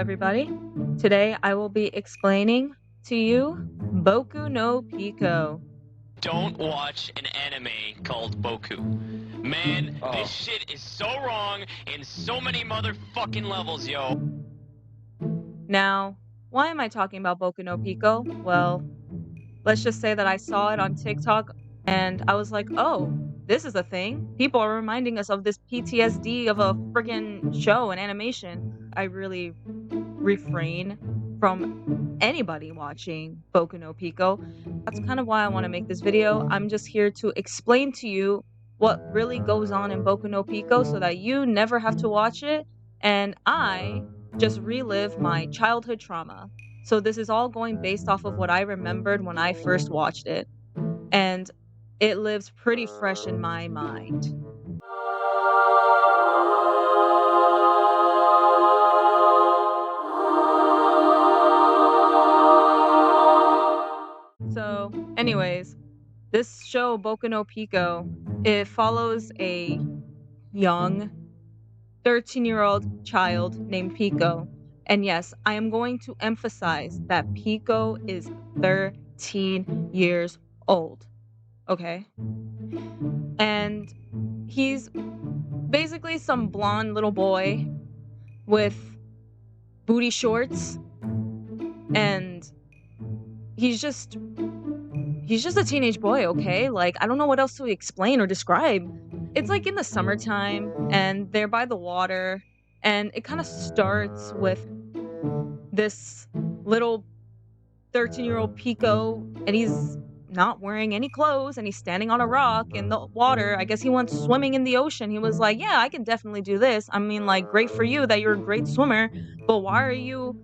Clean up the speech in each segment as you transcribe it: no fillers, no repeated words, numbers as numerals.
everybody. Today I will be explaining to you Boku no Pico. Don't watch an anime called Boku. Man, this shit is so wrong in so many motherfucking levels, yo. Now, why am I talking about Boku no Pico? Well, let's just say that I saw it on TikTok and I was like, oh, this is a thing. People are reminding us of this PTSD of a friggin' show and animation. I really refrain from anybody watching Boku no Pico. That's kind of why I want to make this video. I'm just here to explain to you what really goes on in Boku no Pico so that you never have to watch it and I just relive my childhood trauma. So this is all going based off of what I remembered when I first watched it. And it lives pretty fresh in my mind. So, anyways, this show, Boku no Pico, it follows a young 13-year-old child named Pico. And yes, I am going to emphasize that Pico is 13 years old. Okay? And he's basically some blonde little boy with booty shorts. And he's just a teenage boy, okay? Like, I don't know what else to explain or describe. It's like in the summertime and they're by the water and it kind of starts with this little 13-year-old Pico and he's not wearing any clothes and he's standing on a rock in the water. I guess he went swimming in the ocean. He was like, yeah, I can definitely do this. I mean, like, great for you that you're a great swimmer, but why are you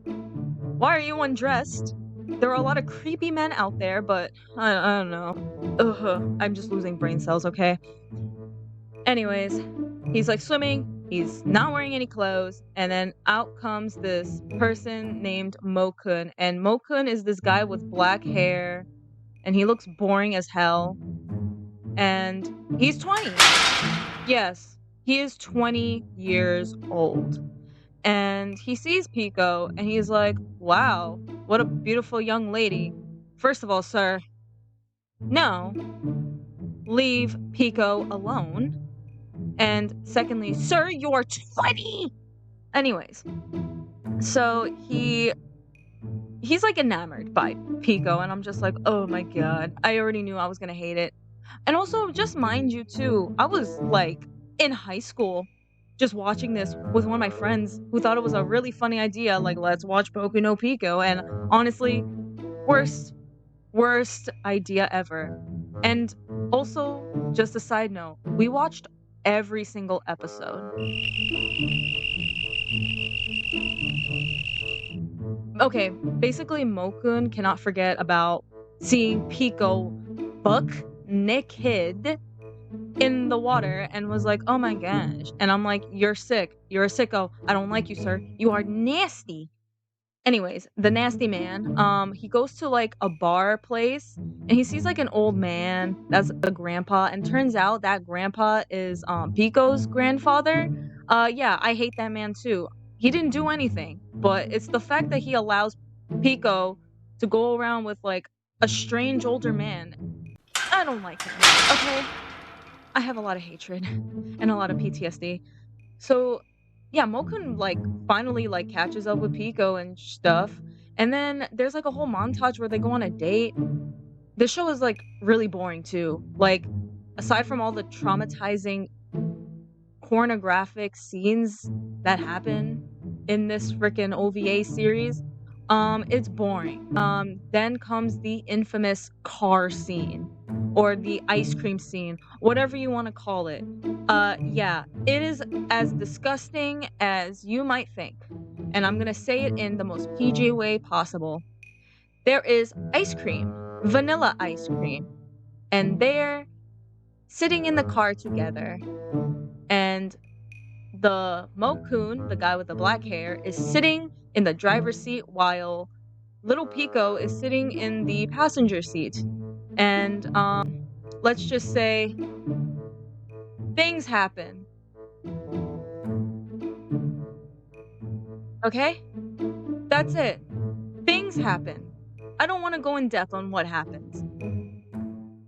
undressed? There are a lot of creepy men out there, but I don't know. Ugh, I'm just losing brain cells, okay? Anyways, he's like swimming, he's not wearing any clothes, and then out comes this person named Mokun. And Mokun is this guy with black hair, and he looks boring as hell. And he's 20. Yes, he is 20 years old. And he sees Pico, and he's like, wow, what a beautiful young lady. First of all, sir, no, leave Pico alone. And secondly, sir, you're 20! Anyways, so he's like enamored by Pico, and I'm just like, oh my god, I already knew I was gonna hate it. And also, just mind you too, I was like in high school just watching this with one of my friends who thought it was a really funny idea, like, let's watch Boku no Pico, and honestly, worst idea ever. And also, just a side note, we watched every single episode. Okay, basically Mokun cannot forget about seeing Pico buck naked in the water and was like, oh my gosh. And I'm like, you're sick. You're a sicko. I don't like you, sir. You are nasty. Anyways, the nasty man, he goes to like a bar place and he sees like an old man that's a grandpa, and turns out that grandpa is Pico's grandfather. Yeah, I hate that man too. He didn't do anything, but it's the fact that he allows Pico to go around with like a strange older man. I don't like him. Okay? I have a lot of hatred and a lot of PTSD. So yeah, Mokun like finally like catches up with Pico and stuff. And then there's like a whole montage where they go on a date. The show is like really boring too. Like, aside from all the traumatizing pornographic scenes that happen in this freaking OVA series, it's boring. Then comes the infamous car scene or the ice cream scene, whatever you want to call it. Yeah, it is as disgusting as you might think. And I'm gonna say it in the most PG way possible. There is ice cream, vanilla ice cream, and they're sitting in the car together. And the Mokun, the guy with the black hair, is sitting in the driver's seat while little Pico is sitting in the passenger seat. And let's just say things happen. Okay? That's it. Things happen. I don't wanna go in depth on what happens.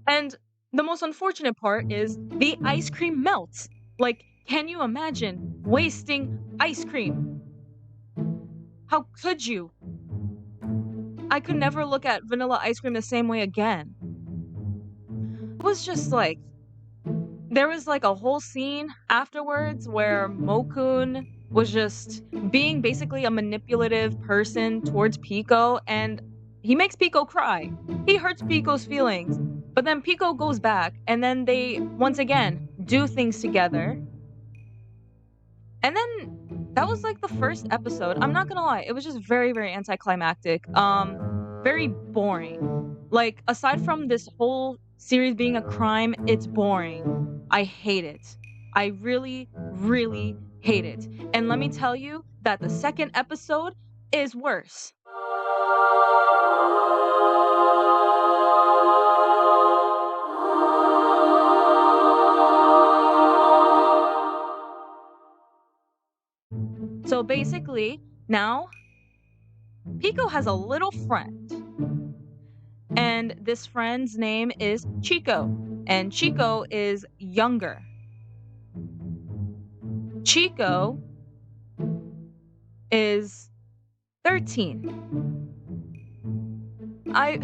And the most unfortunate part is the ice cream melts. Like, can you imagine wasting ice cream? How could you? I could never look at vanilla ice cream the same way again. It was just like there was like a whole scene afterwards where Mokun was just being basically a manipulative person towards Pico, and he makes Pico cry. He hurts Pico's feelings. But then Pico goes back, and then they once again do things together. And then that was like the first episode. I'm not gonna lie, it was just very, very anticlimactic. Very boring. Like, aside from this whole series being a crime, it's boring. I hate it. I really, really hate it. And let me tell you that the second episode is worse. So basically, now Pico has a little friend. And this friend's name is Chico. And Chico is younger. Chico is 13. I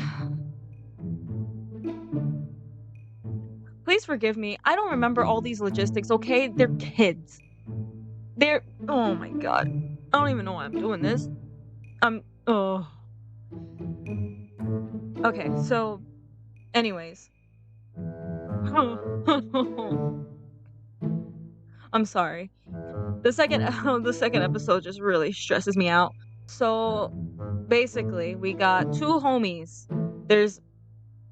Please forgive me. I don't remember all these logistics, okay? They're kids. They're oh my god. I don't even know why I'm doing this. Oh. Okay, so anyways. I'm sorry. The second the second episode just really stresses me out. So basically, we got two homies. There's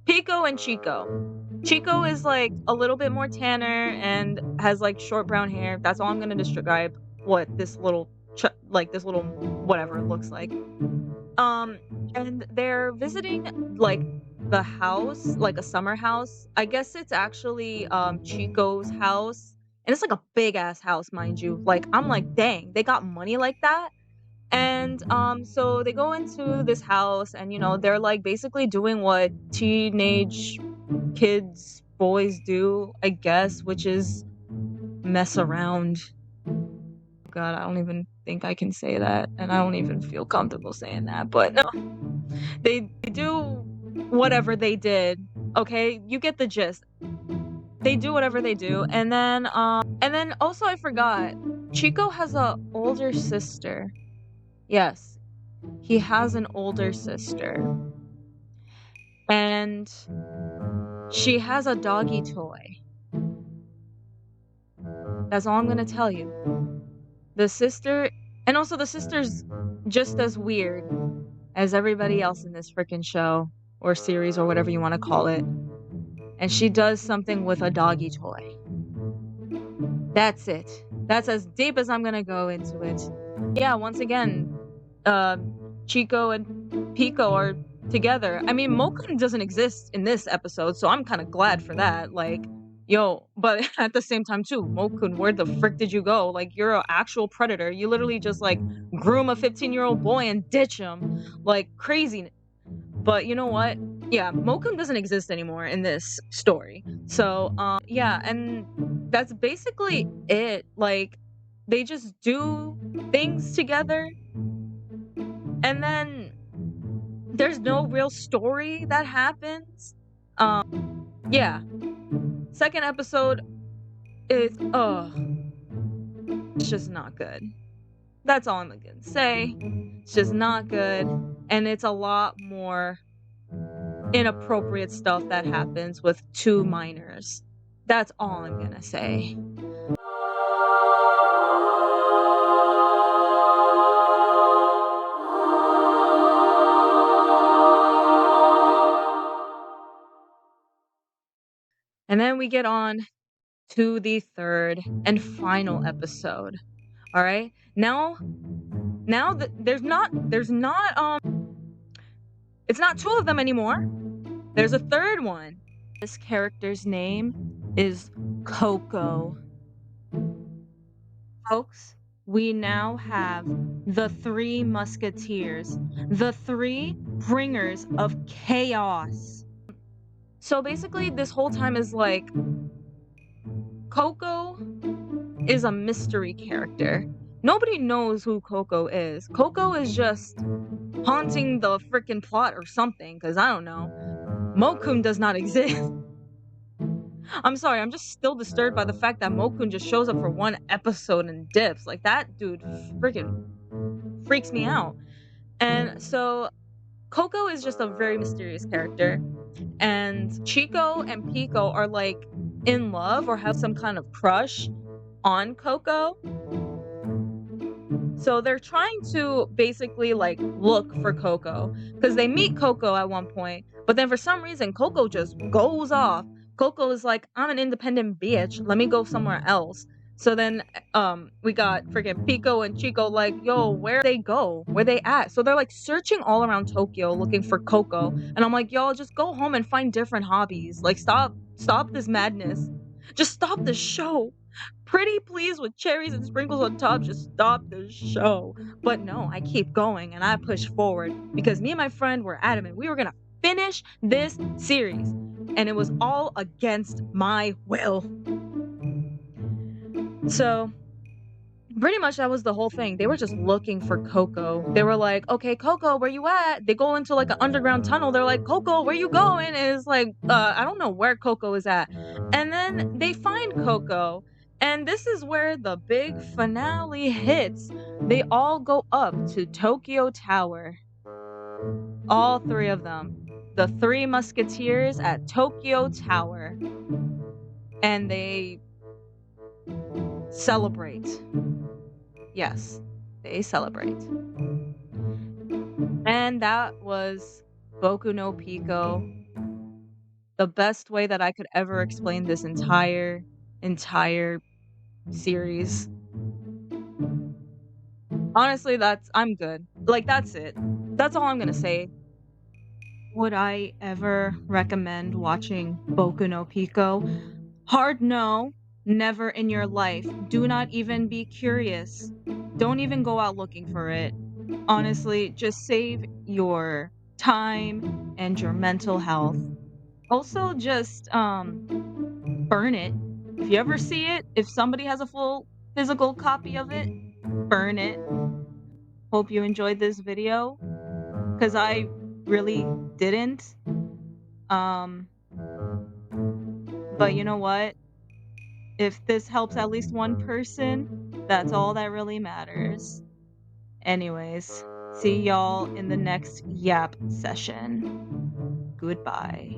Pico and Chico. Chico is like a little bit more tanner and has like short brown hair. That's all I'm gonna describe what this little this little whatever it looks like. Um, and they're visiting like the house, like a summer house. I guess it's actually Chico's house. And it's like a big ass house, mind you. Like I'm like, dang, they got money like that. And so they go into this house and they're like basically doing what teenage kids, boys do, I guess, which is mess around. God, I don't even think I can say that, and I don't even feel comfortable saying that, but no. They do whatever they did, okay? You get the gist. They do whatever they do, and then also I forgot, Chico has a older sister. Yes, he has an older sister. And she has a doggy toy. That's all I'm gonna tell you. The sister, and also the sister's just as weird as everybody else in this freaking show or series or whatever you want to call it. And she does something with a doggy toy. That's it. That's as deep as I'm gonna go into it. Yeah, once again, Chico and Pico are together. I mean, Mokun doesn't exist in this episode, so I'm kind of glad for that. Like, yo, but at the same time too, Mokun, where the frick did you go? Like, you're an actual predator. You literally just like groom a 15-year-old boy and ditch him, like crazy. But you know what? Yeah, Mokun doesn't exist anymore in this story. So, yeah, and that's basically it. Like, they just do things together, and then there's no real story that happens. Yeah. Second episode is it's just not good. That's all I'm gonna say. It's just not good, and it's a lot more inappropriate stuff that happens with two minors. That's all I'm gonna say. And then we get on to the third and final episode. All right? Now there's not it's not two of them anymore. There's a third one. This character's name is Coco. Folks, we now have the three musketeers, the three bringers of chaos. So basically, this whole time is like Coco is a mystery character. Nobody knows who Coco is. Coco is just haunting the freaking plot or something, because I don't know. Mokun does not exist. I'm sorry, I'm just still disturbed by the fact that Mokun just shows up for one episode and dips. Like, that dude freaking freaks me out. And so Coco is just a very mysterious character. And Chico and Pico are like in love or have some kind of crush on Coco. So they're trying to basically like look for Coco because they meet Coco at one point, but then for some reason Coco just goes off. Coco is like, I'm an independent bitch. Let me go somewhere else. So then we got freaking Pico and Chico like, yo, where they go? Where they at? So they're like searching all around Tokyo looking for Coco. And I'm like, y'all just go home and find different hobbies. Like stop this madness. Just stop the show. Pretty please with cherries and sprinkles on top, just stop the show. But no, I keep going and I push forward because me and my friend were adamant we were gonna finish this series. And it was all against my will. So pretty much that was the whole thing. They were just looking for Coco. They were like, okay, Coco, where you at? They go into like an underground tunnel. They're like, Coco, where you going? And it's like, I don't know where Coco is at. And then they find Coco. And this is where the big finale hits. They all go up to Tokyo Tower. All three of them. The three musketeers at Tokyo Tower. And they celebrate. Yes, they celebrate. And that was Boku no Pico. The best way that I could ever explain this entire series. Honestly, I'm good. Like, that's it. That's all I'm gonna say. Would I ever recommend watching Boku no Pico? Hard no. Never in your life. Do not even be curious. Don't even go out looking for it. Honestly, just save your time and your mental health. Also, just burn it. If you ever see it, if somebody has a full physical copy of it, burn it. Hope you enjoyed this video cuz I really didn't. Um but you know what? If this helps at least one person, that's all that really matters. Anyways, see y'all in the next yap session. Goodbye.